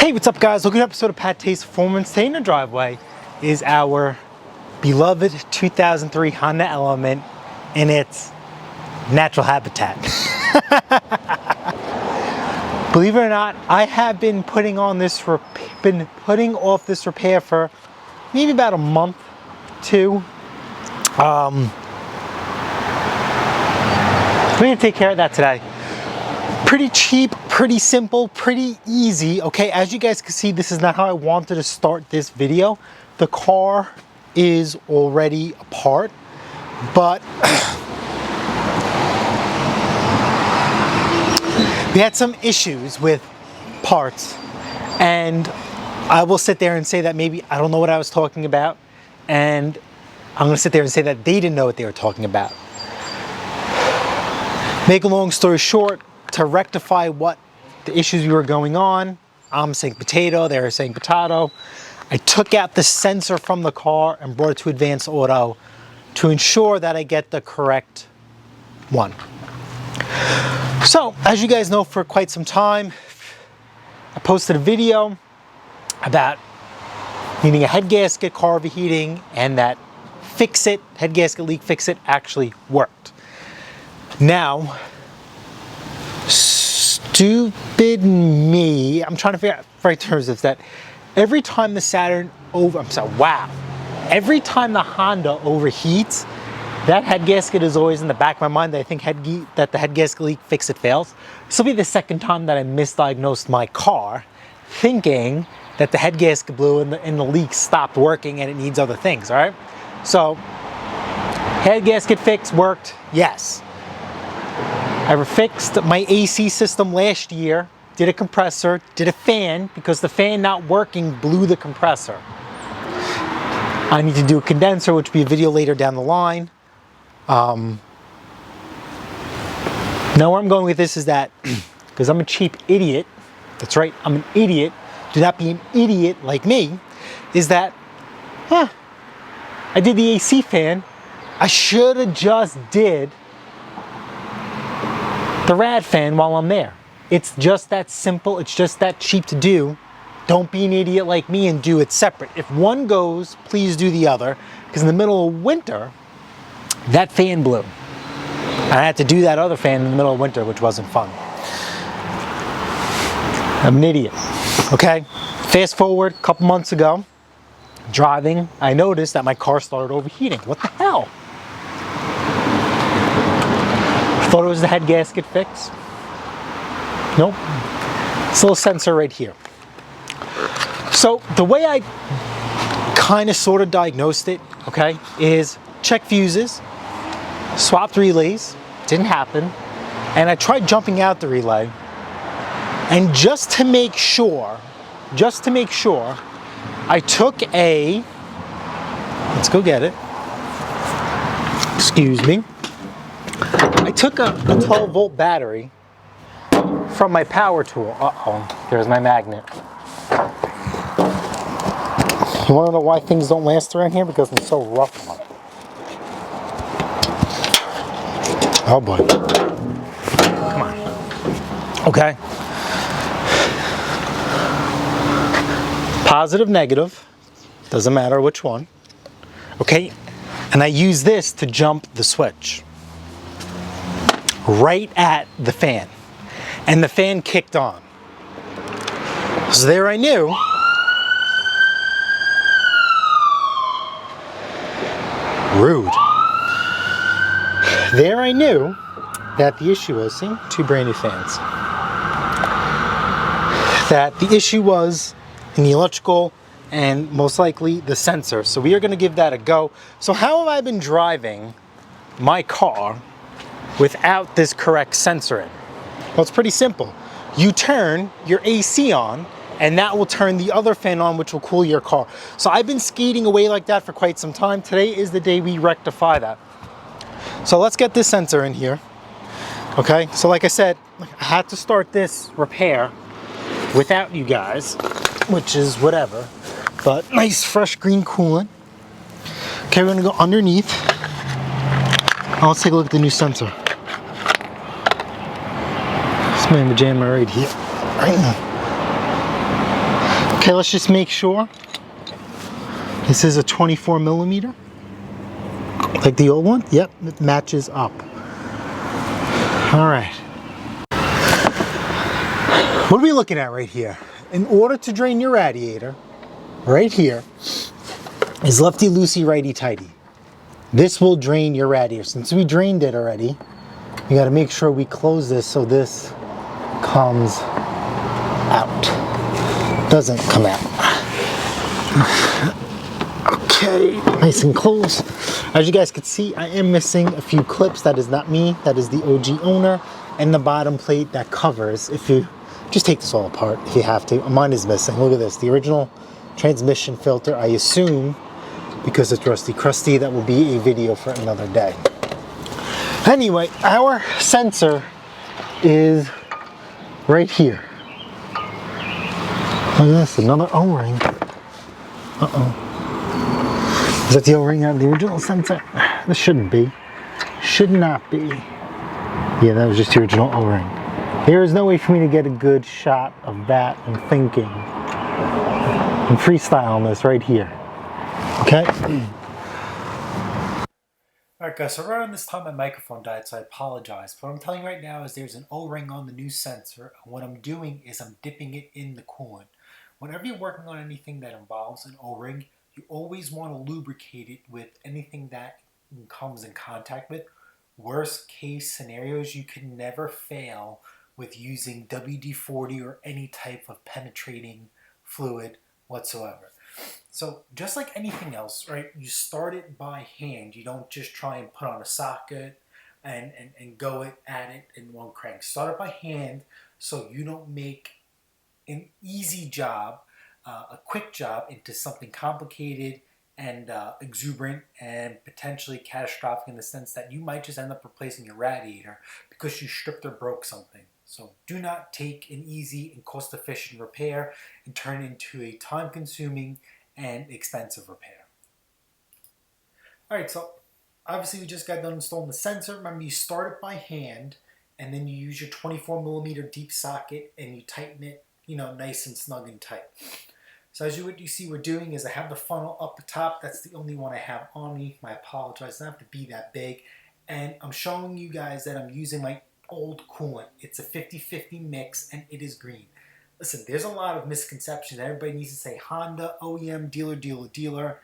Hey, what's up guys? Welcome to an episode of Pattay'S Performance. Today in the driveway is our beloved 2003 Honda Element in its natural habitat. Believe it or not, I have been putting off this repair for maybe about a month, two. We're gonna take care of that today. Pretty cheap, pretty simple, pretty easy. Okay, as you guys can see, this is not how I wanted to start this video. The car is already apart, but we had some issues with parts, and I will sit there and say that maybe I don't know what I was talking about, and I'm gonna sit there and say that they didn't know what they were talking about. Make a long story short, to rectify what the issues were going on, I'm saying potato, they were saying potato. I took out the sensor from the car and brought it to Advanced Auto to ensure that I get the correct one. So, as you guys know, for quite some time, I posted a video about needing a head gasket, car overheating, and that fix-it, head gasket leak fix-it actually worked. Now, stupid me, I'm trying to figure out the right terms, is that every time the every time the Honda overheats, that head gasket is always in the back of my mind that I think that the head gasket leak fix-it fails. This will be the second time that I misdiagnosed my car, thinking that the head gasket blew and the leak stopped working and it needs other things, all right? So, head gasket fix worked, yes. I fixed my AC system last year, did a compressor, did a fan, because the fan not working blew the compressor. I need to do a condenser, which will be a video later down the line. Now where I'm going with this is that, because I'm a cheap idiot, that's right, I'm an idiot, do not be an idiot like me, is that, I did the AC fan, I should have just did the rad fan while I'm there. It's just that simple, it's just that cheap to do. Don't be an idiot like me and do it separate. If one goes, please do the other, because in the middle of winter, that fan blew. And I had to do that other fan in the middle of winter, which wasn't fun. I'm an idiot, okay? Fast forward a couple months ago, driving, I noticed that my car started overheating. What the hell? Thought it was the head gasket fix. Nope. It's a little sensor right here. So the way I kind of sort of diagnosed it, okay, is check fuses, swapped relays, didn't happen, and I tried jumping out the relay, and just to make sure, I took a, let's go get it, excuse me, I took a 12 volt battery from my power tool. Uh-oh, there's my magnet. You wanna know why things don't last around here? Because I'm so rough on it. Oh boy. Come on. Okay. Positive, negative, doesn't matter which one. Okay, and I use this to jump the switch right at the fan, and the fan kicked on. So there I knew rude. There I knew that the issue was, see, two brand new fans, that the issue was in the electrical and most likely the sensor. So we are going to give that a go. So how have I been driving my car without this correct sensor in? Well, it's pretty simple. You turn your AC on, and that will turn the other fan on, which will cool your car. So I've been skating away like that for quite some time. Today is the day we rectify that. So let's get this sensor in here. Okay, so like I said, I had to start this repair without you guys, which is whatever, but nice fresh green coolant. Okay, we're gonna go underneath. Let's take a look at the new sensor. This man pajama right here. Right now. Okay, let's just make sure. This is a 24 millimeter. Like the old one? Yep, it matches up. All right. What are we looking at right here? In order to drain your radiator, right here, is lefty-loosey, righty-tighty. This will drain your radiator. Since we drained it already, we gotta make sure we close this so this comes out. Doesn't come out. Okay, nice and close. As you guys can see, I am missing a few clips. That is not me, that is the OG owner, and the bottom plate that covers. If you just take this all apart if you have to. Mine is missing. Look at this, the original transmission filter. I assume because it's rusty crusty, that will be a video for another day. Anyway, our sensor is right here. Look at this, another O-ring. Uh-oh. Is that the O-ring out of the original sensor? This shouldn't be. Should not be. Yeah, that was just the original O-ring. There is no way for me to get a good shot of that and thinking. I'm freestyling this right here. Okay? Alright guys, so around this time my microphone died, so I apologize. But what I'm telling you right now is there's an O-ring on the new sensor, and what I'm doing is I'm dipping it in the coolant. Whenever you're working on anything that involves an O-ring, you always want to lubricate it with anything that comes in contact with. Worst case scenarios, you can never fail with using WD-40 or any type of penetrating fluid whatsoever. So just like anything else, right, you start it by hand. You don't just try and put on a socket and go at it in one crank. Start it by hand so you don't make an easy job, a quick job, into something complicated and exuberant and potentially catastrophic in the sense that you might just end up replacing your radiator because you stripped or broke something. So do not take an easy and cost-efficient repair and turn it into a time-consuming and expensive repair. Alright, so obviously we just got done installing the sensor. Remember, you start it by hand and then you use your 24 millimeter deep socket and you tighten it, you know, nice and snug and tight. So as what you see we're doing is I have the funnel up the top. That's the only one I have on me. I apologize, it doesn't have to be that big. And I'm showing you guys that I'm using my old coolant. It's a 50-50 mix and it is green. Listen, there's a lot of misconceptions. Everybody needs to say Honda, OEM, dealer.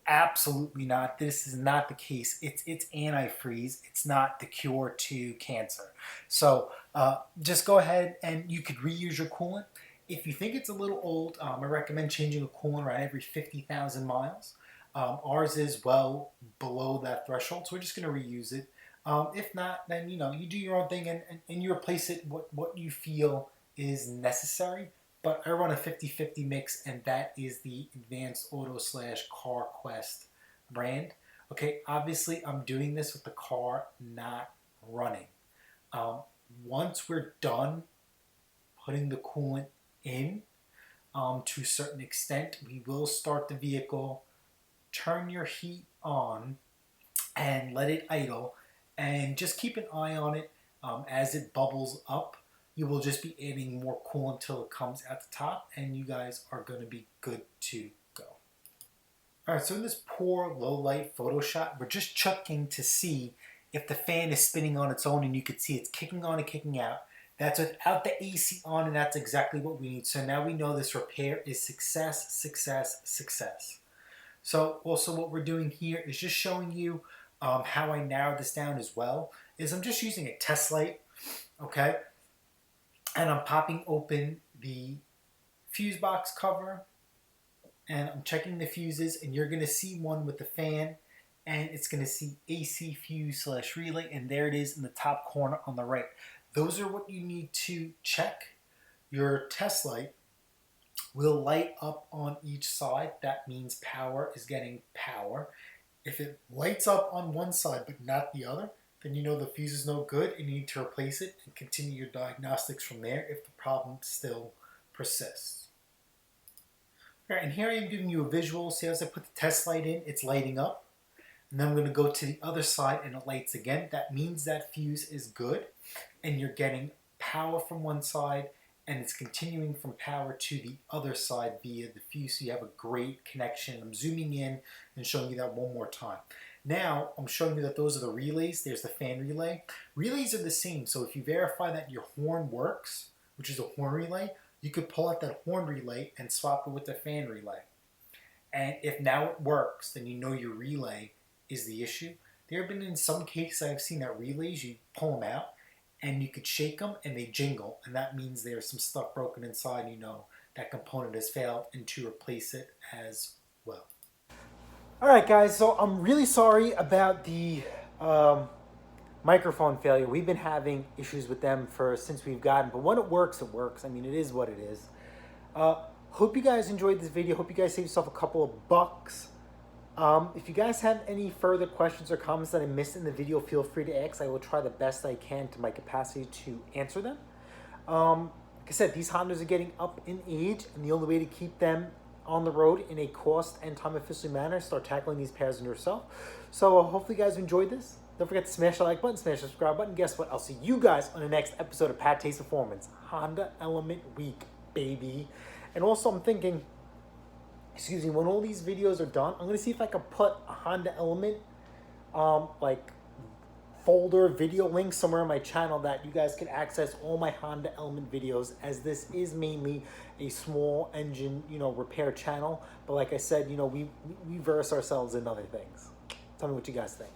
Absolutely not. This is not the case. It's antifreeze. It's not the cure to cancer. So just go ahead and you could reuse your coolant. If you think it's a little old, I recommend changing a coolant around every 50,000 miles. Ours is well below that threshold, so we're just going to reuse it. If not, then you know, you do your own thing and you replace it what you feel is necessary. But I run a 50-50 mix, and that is the Advanced Auto / CarQuest brand. Okay, obviously I'm doing this with the car not running. Once we're done putting the coolant in to a certain extent, we will start the vehicle, turn your heat on, and let it idle, and just keep an eye on it as it bubbles up. You will just be adding more coolant until it comes at the top, and you guys are going to be good to go. Alright, so in this poor low light photo shot, we're just checking to see if the fan is spinning on its own, and you can see it's kicking on and kicking out. That's without the AC on, and that's exactly what we need. So now we know this repair is success. So also what we're doing here is just showing you how I narrowed this down as well. Is I'm just using a test light, okay? And I'm popping open the fuse box cover and I'm checking the fuses, and you're going to see one with the fan, and it's going to see AC fuse / relay, and there it is in the top corner on the right. Those are what you need to check. Your test light will light up on each side. That means power is getting power. If it lights up on one side but not the other, then you know the fuse is no good and you need to replace it and continue your diagnostics from there if the problem still persists. All right, and here I am giving you a visual. See, as I put the test light in, it's lighting up. And then I'm going to go to the other side and it lights again. That means that fuse is good and you're getting power from one side and it's continuing from power to the other side via the fuse, so you have a great connection. I'm zooming in and showing you that one more time. Now I'm showing you that those are the relays. There's the fan relay. Relays are the same, so if you verify that your horn works, which is a horn relay, you could pull out that horn relay and swap it with the fan relay. And if now it works, then you know your relay is the issue. There have been in some cases I've seen that relays, you pull them out and you could shake them and they jingle, and that means there's some stuff broken inside and you know that component has failed, and to replace it as well. Alright guys, so I'm really sorry about the microphone failure. We've been having issues with them since we've gotten, but when it works, it works. I mean, it is what it is. Hope you guys enjoyed this video. Hope you guys saved yourself a couple of bucks. If you guys have any further questions or comments that I missed in the video, feel free to ask. I will try the best I can to my capacity to answer them. Like I said, these Hondas are getting up in age, and the only way to keep them on the road in a cost and time efficient manner, start tackling these pairs yourself. So hopefully you guys enjoyed this. Don't forget to smash the like button, smash the subscribe button. Guess what? I'll see you guys on the next episode of PATTAY'S Performance. Honda Element Week, baby. And also I'm thinking, excuse me, when all these videos are done, I'm going to see if I can put a Honda Element like folder video link somewhere on my channel that you guys can access all my Honda Element videos, as this is mainly a small engine, you know, repair channel. But like I said, you know, we verse ourselves in other things. Tell me what you guys think.